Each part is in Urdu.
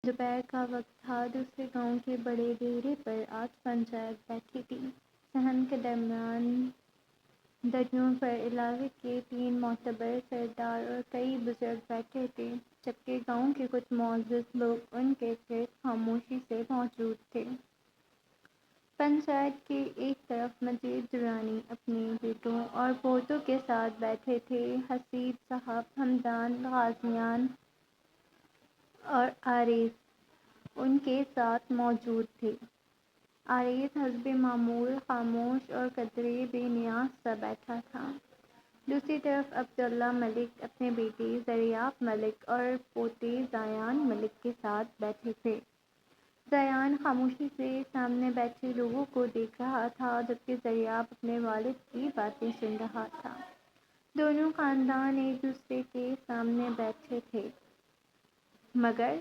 دوپہر کا وقت تھا۔ دوسرے گاؤں کے بڑے ڈیرے پر آج پنچایت بیٹھی تھی۔ صحن کے درمیان دریوں پر علاقے کے 3 معتبر سردار اور کئی بزرگ بیٹھے تھے، جبکہ گاؤں کے کچھ معزز لوگ ان کے گرد خاموشی سے موجود تھے۔ پنچایت کے ایک طرف مجید درانی اپنے بیٹوں اور پوتوں کے ساتھ بیٹھے تھے۔ حسیب صاحب، حمدان، غازیان اور عارض ان کے ساتھ موجود تھے۔ عارض حسب معمول خاموش اور قدرے بے نیاز سا بیٹھا تھا۔ دوسری طرف عبداللہ ملک اپنے بیٹے ضیاء ملک اور پوتے زیان ملک کے ساتھ بیٹھے تھے۔ زیان خاموشی سے سامنے بیٹھے لوگوں کو دیکھ رہا تھا، جبکہ ضیاء اپنے والد کی باتیں سن رہا تھا۔ دونوں خاندان ایک دوسرے کے سامنے بیٹھے تھے، مگر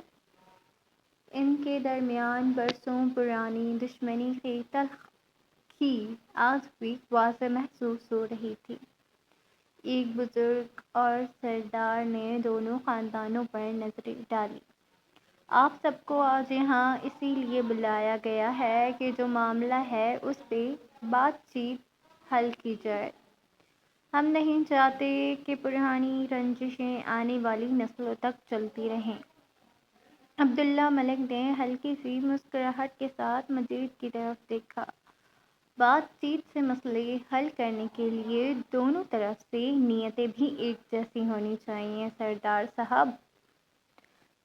ان کے درمیان برسوں پرانی دشمنی کی تلخی آج بھی واضح محسوس ہو رہی تھی۔ ایک بزرگ اور سردار نے دونوں خاندانوں پر نظریں ڈالیں۔ آپ سب کو آج یہاں اسی لیے بلایا گیا ہے کہ جو معاملہ ہے اس پہ بات چیت حل کی جائے۔ ہم نہیں چاہتے کہ پرانی رنجشیں آنے والی نسلوں تک چلتی رہیں۔ عبداللہ ملک نے ہلکی سی مسکراہٹ کے ساتھ مجید کی طرف دیکھا۔ بات چیت سے مسئلے حل کرنے کے لیے دونوں طرف سے نیتیں بھی ایک جیسی ہونی چاہیے سردار صاحب۔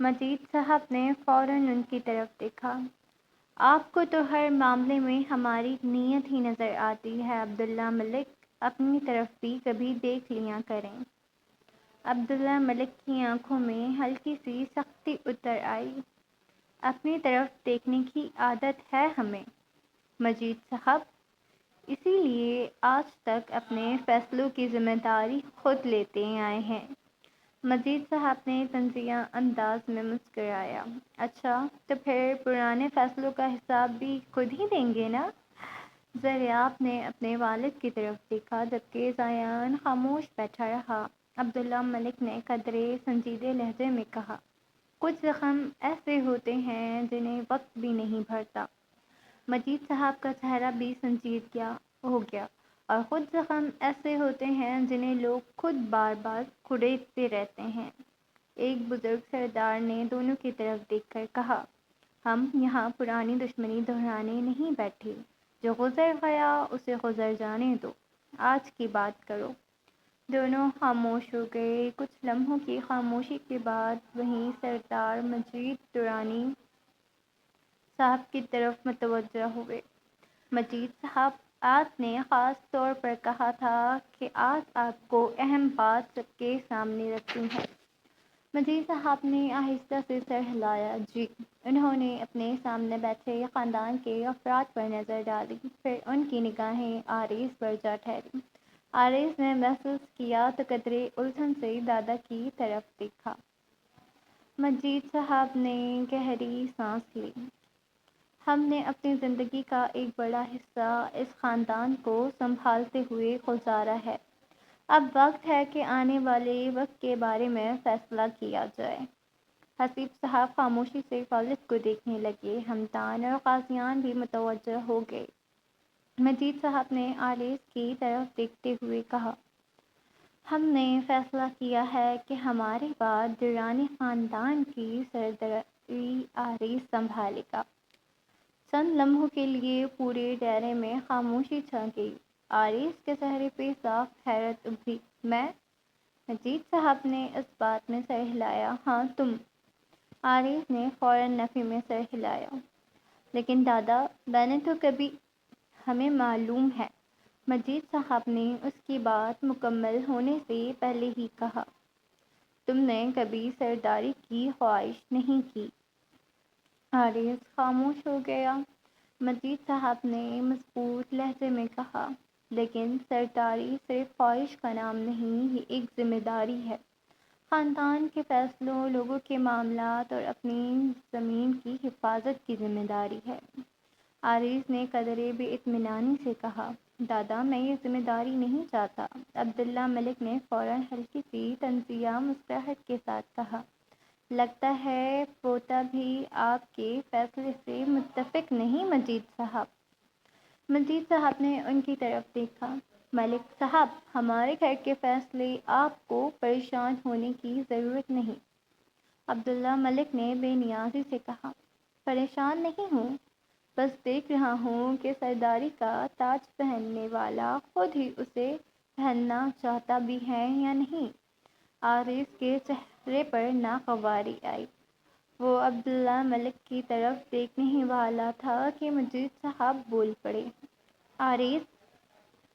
مجید صاحب نے فوراً ان کی طرف دیکھا۔ آپ کو تو ہر معاملے میں ہماری نیت ہی نظر آتی ہے عبداللہ ملک، اپنی طرف بھی کبھی دیکھ لیا کریں۔ عبداللہ ملک کی آنکھوں میں ہلکی سی سختی اتر آئی۔ اپنی طرف دیکھنے کی عادت ہے ہمیں مجید صاحب، اسی لیے آج تک اپنے فیصلوں کی ذمہ داری خود لیتے آئے ہیں۔ مجید صاحب نے طنزیہ انداز میں مسکرایا۔ اچھا، تو پھر پرانے فیصلوں کا حساب بھی خود ہی دیں گے نا؟ ضیاء نے اپنے والد کی طرف دیکھا، جبکہ زیان خاموش بیٹھا رہا۔ عبداللہ ملک نے قدرے سنجیدہ لہجے میں کہا، کچھ زخم ایسے ہوتے ہیں جنہیں وقت بھی نہیں بھرتا۔ مجید صاحب کا چہرہ بھی سنجیدہ ہو گیا۔ اور کچھ زخم ایسے ہوتے ہیں جنہیں لوگ خود بار بار کھڑیچتے رہتے ہیں۔ ایک بزرگ سردار نے دونوں کی طرف دیکھ کر کہا، ہم یہاں پرانی دشمنی دہرانے نہیں بیٹھے، جو گزر گیا اسے گزر جانے دو، آج کی بات کرو۔ دونوں خاموش ہو گئے۔ کچھ لمحوں کی خاموشی کے بعد وہیں سردار مجید درانی صاحب کی طرف متوجہ ہوئے۔ مجید صاحب، آپ نے خاص طور پر کہا تھا کہ آج آپ کو اہم بات سب کے سامنے رکھنی ہے۔ مجید صاحب نے آہستہ سے سر ہلایا۔ جی۔ انہوں نے اپنے سامنے بیٹھے خاندان کے افراد پر نظر ڈالی، پھر ان کی نگاہیں عارض پر جا ٹھہری۔ عارض نے محسوس کیا تو قدرے الجھن سے دادا کی طرف دیکھا۔ مجید صاحب نے گہری سانس لی۔ ہم نے اپنی زندگی کا ایک بڑا حصہ اس خاندان کو سنبھالتے ہوئے گزارا ہے۔ اب وقت ہے کہ آنے والے وقت کے بارے میں فیصلہ کیا جائے۔ حسیب صاحب خاموشی سے والد کو دیکھنے لگے۔ حمدان اور غازیان بھی متوجہ ہو گئے۔ مجید صاحب نے عارض کی طرف دیکھتے ہوئے کہا، ہم نے فیصلہ کیا ہے کہ ہمارے بعد درانی خاندان کی سرداری عارض سنبھالے گا۔ چند لمحوں کے لیے پورے ڈیرے میں خاموشی چھا گئی۔ عارض کے چہرے پہ صاف حیرت ابھری۔ میں؟ مجید صاحب نے اس بات میں سر ہلایا۔ ہاں تم۔ عارض نے فوراً نفی میں سر ہلایا۔ لیکن دادا، میں نے تو کبھی… ہمیں معلوم ہے، مجید صاحب نے اس کی بات مکمل ہونے سے پہلے ہی کہا، تم نے کبھی سرداری کی خواہش نہیں کی۔ عارض خاموش ہو گیا۔ مجید صاحب نے مضبوط لہجے میں کہا، لیکن سرداری صرف خواہش کا نام نہیں، یہ ایک ذمہ داری ہے۔ خاندان کے فیصلوں، لوگوں کے معاملات اور اپنی زمین کی حفاظت کی ذمہ داری ہے۔ عارض نے قدرے بے اطمینانی سے کہا، دادا میں یہ ذمہ داری نہیں چاہتا۔ عبداللہ ملک نے فوراً ہلکی سی طنزیہ مسکراہٹ کے ساتھ کہا، لگتا ہے پوتا بھی آپ کے فیصلے سے متفق نہیں مجید صاحب۔ مجید صاحب نے ان کی طرف دیکھا۔ ملک صاحب، ہمارے گھر کے فیصلے آپ کو پریشان ہونے کی ضرورت نہیں۔ عبداللہ ملک نے بے نیازی سے کہا۔ پریشان نہیں ہوں، بس دیکھ رہا ہوں کہ سرداری کا تاج پہننے والا خود ہی اسے پہننا چاہتا بھی ہے یا نہیں۔ عارف کے چہرے پر ناگواری آئی۔ وہ عبداللہ ملک کی طرف دیکھنے ہی والا تھا کہ مجید صاحب بول پڑے۔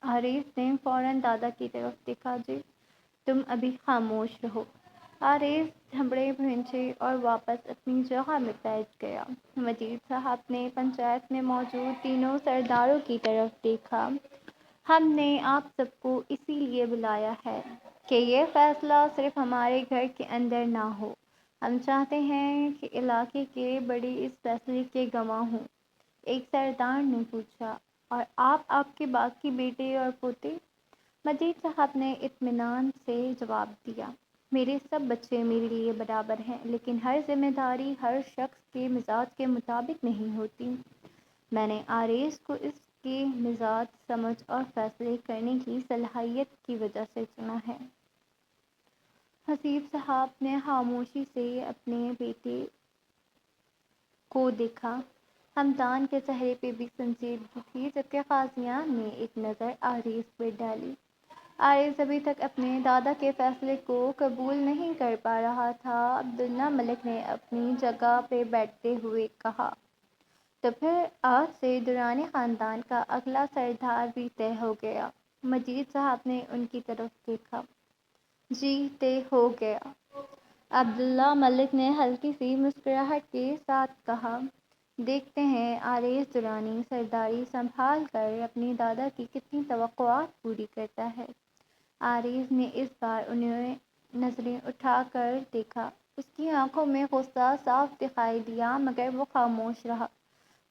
عارف نے فوراً دادا کی طرف دیکھا۔ جی، تم ابھی خاموش رہو۔ عارف جھنبڑے بھینچے اور واپس اپنی جگہ میں بیٹھ گیا۔ مجید صاحب نے پنچایت میں موجود تینوں سرداروں کی طرف دیکھا۔ ہم نے آپ سب کو اسی لیے بلایا ہے کہ یہ فیصلہ صرف ہمارے گھر کے اندر نہ ہو۔ ہم چاہتے ہیں کہ علاقے کے بڑے اس فیصلے کے گواہ ہوں۔ ایک سردار نے پوچھا، اور آپ کے باقی بیٹے اور پوتے؟ مجید صاحب نے اطمینان سے جواب دیا، میرے سب بچے میرے لیے برابر ہیں، لیکن ہر ذمہ داری ہر شخص کے مزاج کے مطابق نہیں ہوتی۔ میں نے عارف کو اس کے مزاج، سمجھ اور فیصلے کرنے کی صلاحیت کی وجہ سے چنا ہے۔ حسیب صاحب نے خاموشی سے اپنے بیٹے کو دیکھا۔ حمدان کے چہرے پہ بھی سنجیدگی تھی، جبکہ غازیان نے ایک نظر عارف پہ ڈالی۔ عارف ابھی تک اپنے دادا کے فیصلے کو قبول نہیں کر پا رہا تھا۔ عبداللہ ملک نے اپنی جگہ پہ بیٹھتے ہوئے کہا، تو پھر آج سے درانی خاندان کا اگلا سردار بھی طے ہو گیا۔ مجید صاحب نے ان کی طرف دیکھا۔ جی، طے ہو گیا۔ عبداللہ ملک نے ہلکی سی مسکراہٹ کے ساتھ کہا۔ دیکھتے ہیں عارف درانی سرداری سنبھال کر اپنے دادا کی کتنی توقعات پوری کرتا ہے۔ عارف نے اس بار انہیں نظریں اٹھا کر دیکھا۔ اس کی آنکھوں میں غصہ صاف دکھائی دیا، مگر وہ خاموش رہا۔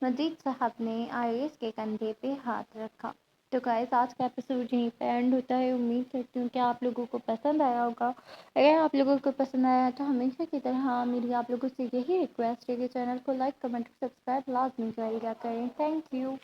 مجید صاحب نے عارف کے کندھے پہ ہاتھ رکھا۔ تو گائز، آج کا ایپیسوڈ یہیں پہ اینڈ ہوتا ہے۔ امید کرتی ہوں کہ آپ لوگوں کو پسند آیا ہوگا۔ اگر آپ لوگوں کو پسند آیا تو ہمیشہ کی طرح میری آپ لوگوں سے یہی ریکویسٹ ہے کہ چینل کو لائک، کمنٹ اور سبسکرائب لازمی کر لیا کریں۔ Thank you.